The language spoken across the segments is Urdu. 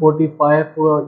45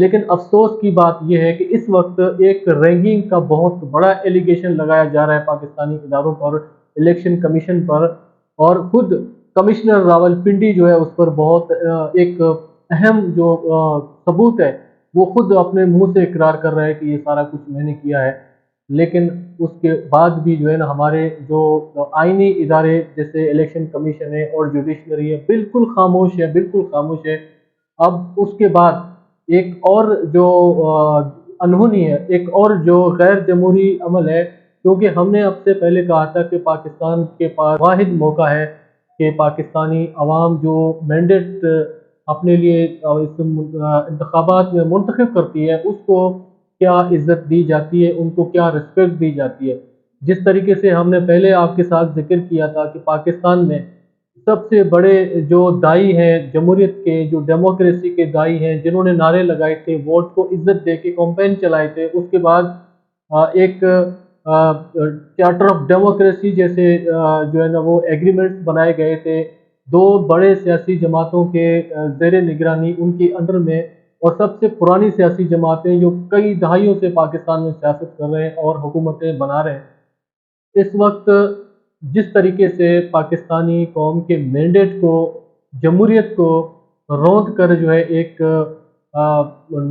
لیکن افسوس کی بات یہ ہے کہ اس وقت ایک رینگنگ کا بہت بڑا ایلیگیشن لگایا جا رہا ہے پاکستانی اداروں پر، الیکشن کمیشن پر، اور خود کمشنر راولپنڈی جو ہے اس پر بہت ایک اہم جو ثبوت ہے وہ خود اپنے منہ سے اقرار کر رہا ہے کہ یہ سارا کچھ میں نے کیا ہے۔ لیکن اس کے بعد بھی جو ہے نا ہمارے جو آئینی ادارے جیسے الیکشن کمیشن ہے اور جوڈیشنری ہے بالکل خاموش ہے، بالکل خاموش ہے۔ اب اس کے بعد ایک اور جو انہونی ہے، ایک اور جو غیر جمہوری عمل ہے، کیونکہ ہم نے اب سے پہلے کہا تھا کہ پاکستان کے پاس واحد موقع ہے کہ پاکستانی عوام جو مینڈیٹ اپنے لیے اس انتخابات میں منتخب کرتی ہے اس کو کیا عزت دی جاتی ہے، ان کو کیا رسپیکٹ دی جاتی ہے۔ جس طریقے سے ہم نے پہلے آپ کے ساتھ ذکر کیا تھا کہ پاکستان میں سب سے بڑے جو دائی ہیں جمہوریت کے، جو ڈیموکریسی کے دائی ہیں، جنہوں نے نعرے لگائے تھے، ووٹ کو عزت دے کے کمپین چلائے تھے، اس کے بعد ایک چارٹر آف ڈیموکریسی جیسے جو ہے نا وہ ایگریمنٹس بنائے گئے تھے دو بڑے سیاسی جماعتوں کے زیر نگرانی، ان کے انڈر میں، اور سب سے پرانی سیاسی جماعتیں جو کئی دہائیوں سے پاکستان میں سیاست کر رہے ہیں اور حکومتیں بنا رہے ہیں، اس وقت جس طریقے سے پاکستانی قوم کے مینڈیٹ کو، جمہوریت کو روند کر جو ہے ایک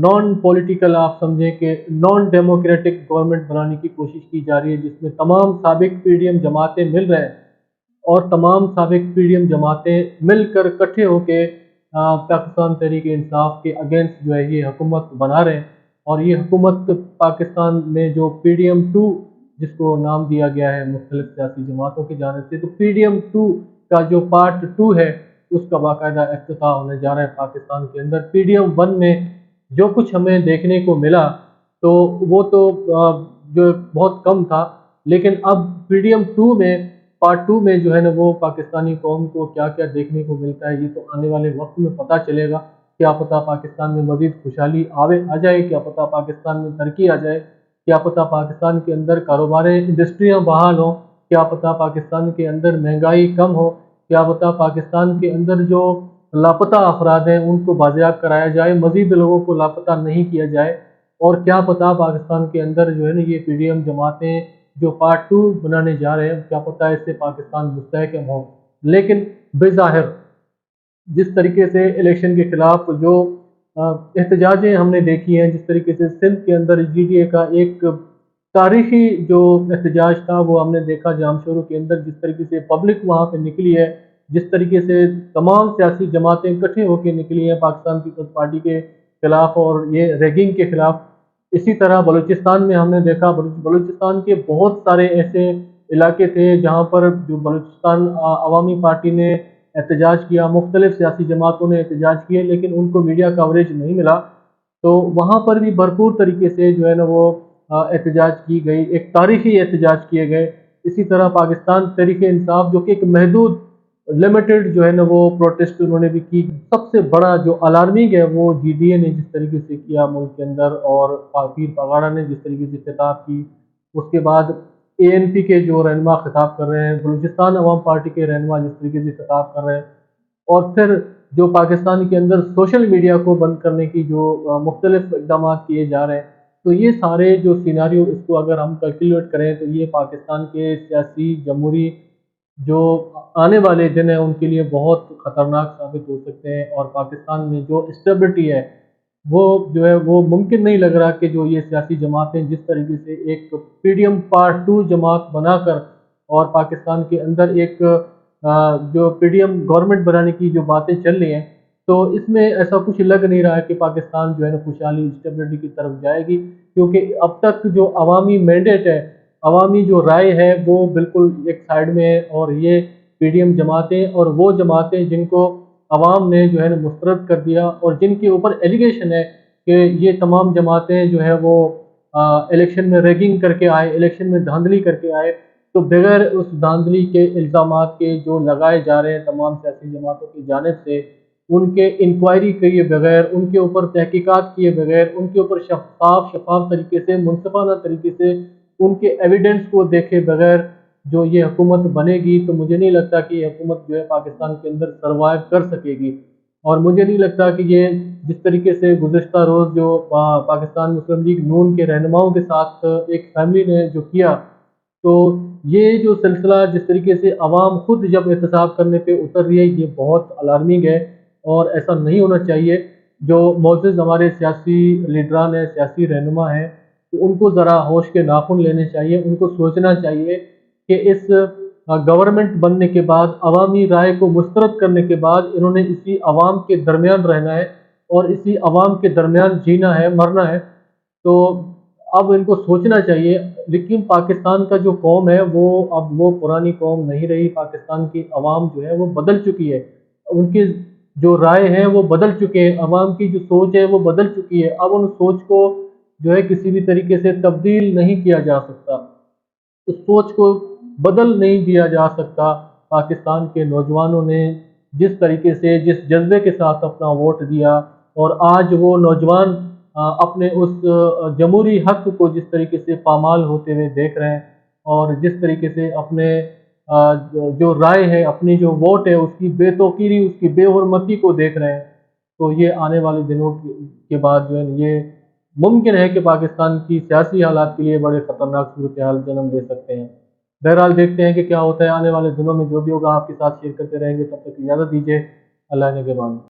نان پولیٹیکل، آپ سمجھیں کہ نان ڈیموکریٹک گورنمنٹ بنانے کی کوشش کی جا رہی ہے، جس میں تمام سابق پی ڈی ایم جماعتیں مل رہے ہیں اور تمام سابق پی ڈی ایم جماعتیں مل کر اکٹھے ہو کے پاکستان تحریک انصاف کے اگینسٹ جو ہے یہ حکومت بنا رہے ہیں۔ اور یہ حکومت پاکستان میں جو پی ڈی ایم ٹو جس کو نام دیا گیا ہے مختلف سیاسی جماعتوں کی جانب سے، تو پی ڈی ایم ٹو کا جو پارٹ ٹو ہے اس کا باقاعدہ افتتاح ہونے جا رہا ہے پاکستان کے اندر۔ پی ڈی ایم ون میں جو کچھ ہمیں دیکھنے کو ملا تو وہ تو جو بہت کم تھا، لیکن اب پی ڈی ایم ٹو میں، پارٹ ٹو میں جو ہے نا وہ پاکستانی قوم کو کیا کیا دیکھنے کو ملتا ہے یہ تو آنے والے وقت میں پتہ چلے گا۔ کیا پتہ پاکستان میں مزید خوشحالی آ جائے، کیا پتہ پاکستان میں ترقی آ جائے، کیا پتہ پاکستان کے اندر کاروباریں، انڈسٹریاں بحال ہوں، کیا پتہ پاکستان کے اندر مہنگائی کم ہو، کیا پتہ پاکستان کے اندر جو لاپتہ افراد ہیں ان کو بازیاب کرایا جائے، مزید لوگوں کو لاپتہ نہیں کیا جائے، اور کیا پتہ پاکستان کے اندر جو ہے نا یہ پی ڈی ایم جماعتیں جو پارٹ ٹو بنانے جا رہے ہیں کیا پتہ اس سے پاکستان مستحکم ہو۔ لیکن بظاہر جس طریقے سے الیکشن کے خلاف جو احتجاجیں ہم نے دیکھی ہیں، جس طریقے سے سندھ کے اندر جی ڈی اے کا ایک تاریخی جو احتجاج تھا وہ ہم نے دیکھا جام شورو کے اندر، جس طریقے سے پبلک وہاں پہ نکلی ہے، جس طریقے سے تمام سیاسی جماعتیں اکٹھے ہو کے نکلی ہیں پاکستان پیپلز پارٹی کے خلاف اور یہ ریگنگ کے خلاف۔ اسی طرح بلوچستان میں ہم نے دیکھا، بلوچستان کے بہت سارے ایسے علاقے تھے جہاں پر جو بلوچستان عوامی پارٹی نے احتجاج کیا، مختلف سیاسی جماعتوں نے احتجاج کیے، لیکن ان کو میڈیا کوریج نہیں ملا، تو وہاں پر بھی بھرپور طریقے سے جو ہے نا وہ احتجاج کی گئی، ایک تاریخی احتجاج کیے گئے۔ اسی طرح پاکستان تحریک انصاف جو کہ ایک محدود لمیٹڈ جو ہے نا وہ پروٹیسٹ انہوں نے بھی کی، سب سے بڑا جو الارمنگ ہے وہ جی ڈی اے نے جس طریقے سے کیا ملک کے اندر، اور پیر پگاڑا نے جس طریقے سے خطاب کی، اس کے بعد اے این پی کے جو رہنما خطاب کر رہے ہیں، بلوچستان عوام پارٹی کے رہنما جس طریقے سے خطاب کر رہے ہیں، اور پھر جو پاکستان کے اندر سوشل میڈیا کو بند کرنے کی جو مختلف اقدامات کیے جا رہے ہیں، تو یہ سارے جو سیناریو اس کو اگر ہم کیلکولیٹ کریں تو یہ پاکستان کے سیاسی جمہوری جو آنے والے دن ہیں ان کے لیے بہت خطرناک ثابت ہو سکتے ہیں، اور پاکستان میں جو اسٹیبلٹی ہے وہ جو ہے وہ ممکن نہیں لگ رہا کہ جو یہ سیاسی جماعتیں جس طریقے سے ایک P D M part two جماعت بنا کر اور پاکستان کے اندر ایک جو پی ڈی ایم گورنمنٹ بنانے کی جو باتیں چل رہی ہیں، تو اس میں ایسا کچھ لگ نہیں رہا ہے کہ پاکستان جو ہے نا خوشحالی اسٹیبلٹی کی طرف جائے گی، کیونکہ اب تک جو عوامی مینڈیٹ ہے، عوامی جو رائے ہے وہ بالکل ایک سائیڈ میں ہے، اور یہ پی ڈی ایم جماعتیں اور وہ جماعتیں جن کو عوام نے جو ہے نا مسترد کر دیا اور جن کے اوپر ایلیگیشن ہے کہ یہ تمام جماعتیں جو ہے وہ الیکشن میں ریگنگ کر کے آئے، الیکشن میں دھاندلی کر کے آئے، تو بغیر اس دھاندلی کے الزامات کے جو لگائے جا رہے ہیں تمام سیاسی جماعتوں کی جانب سے، ان کے انکوائری کیے بغیر، ان کے اوپر تحقیقات کیے بغیر، ان کے اوپر شفاف طریقے سے، منصفانہ طریقے سے ان کے ایویڈنس کو دیکھے بغیر جو یہ حکومت بنے گی، تو مجھے نہیں لگتا کہ یہ حکومت جو ہے پاکستان کے اندر سروائیو کر سکے گی۔ اور مجھے نہیں لگتا کہ یہ جس طریقے سے گزشتہ روز جو پاکستان مسلم لیگ نون کے رہنماؤں کے ساتھ ایک فیملی نے جو کیا، تو یہ جو سلسلہ جس طریقے سے عوام خود جب احتساب کرنے پہ اتر رہی ہے، یہ بہت الارمنگ ہے اور ایسا نہیں ہونا چاہیے۔ جو معزز ہمارے سیاسی لیڈران ہیں، سیاسی رہنما ہیں، تو ان کو ذرا ہوش کے ناخن لینے چاہیے، ان کو سوچنا چاہیے کہ اس گورنمنٹ بننے کے بعد عوامی رائے کو مسترد کرنے کے بعد انہوں نے اسی عوام کے درمیان رہنا ہے اور اسی عوام کے درمیان جینا ہے، مرنا ہے۔ تو اب ان کو سوچنا چاہیے۔ لیکن پاکستان کا جو قوم ہے اب وہ پرانی قوم نہیں رہی۔ پاکستان کی عوام جو ہے وہ بدل چکی ہے، ان کی جو رائے ہیں وہ بدل چکے ہیں، عوام کی جو سوچ ہے وہ بدل چکی ہے۔ اب ان سوچ کو جو ہے کسی بھی طریقے سے تبدیل نہیں کیا جا سکتا، اس سوچ کو بدل نہیں دیا جا سکتا۔ پاکستان کے نوجوانوں نے جس طریقے سے جس جذبے کے ساتھ اپنا ووٹ دیا، اور آج وہ نوجوان اپنے اس جمہوری حق کو جس طریقے سے پامال ہوتے ہوئے دیکھ رہے ہیں، اور جس طریقے سے اپنے جو رائے ہے، اپنی جو ووٹ ہے، اس کی بے توقیری، اس کی بے حرمتی کو دیکھ رہے ہیں، تو یہ آنے والے دنوں کے بعد جو ہے یہ ممکن ہے کہ پاکستان کی سیاسی حالات کے لیے بڑے خطرناک صورتحال جنم دے سکتے ہیں۔ بہرحال دیکھتے ہیں کہ کیا ہوتا ہے آنے والے دنوں میں۔ جو بھی ہوگا آپ کے ساتھ شیئر کرتے رہیں گے۔ تب تک اجازت دیجیے، اللہ نے کے مان۔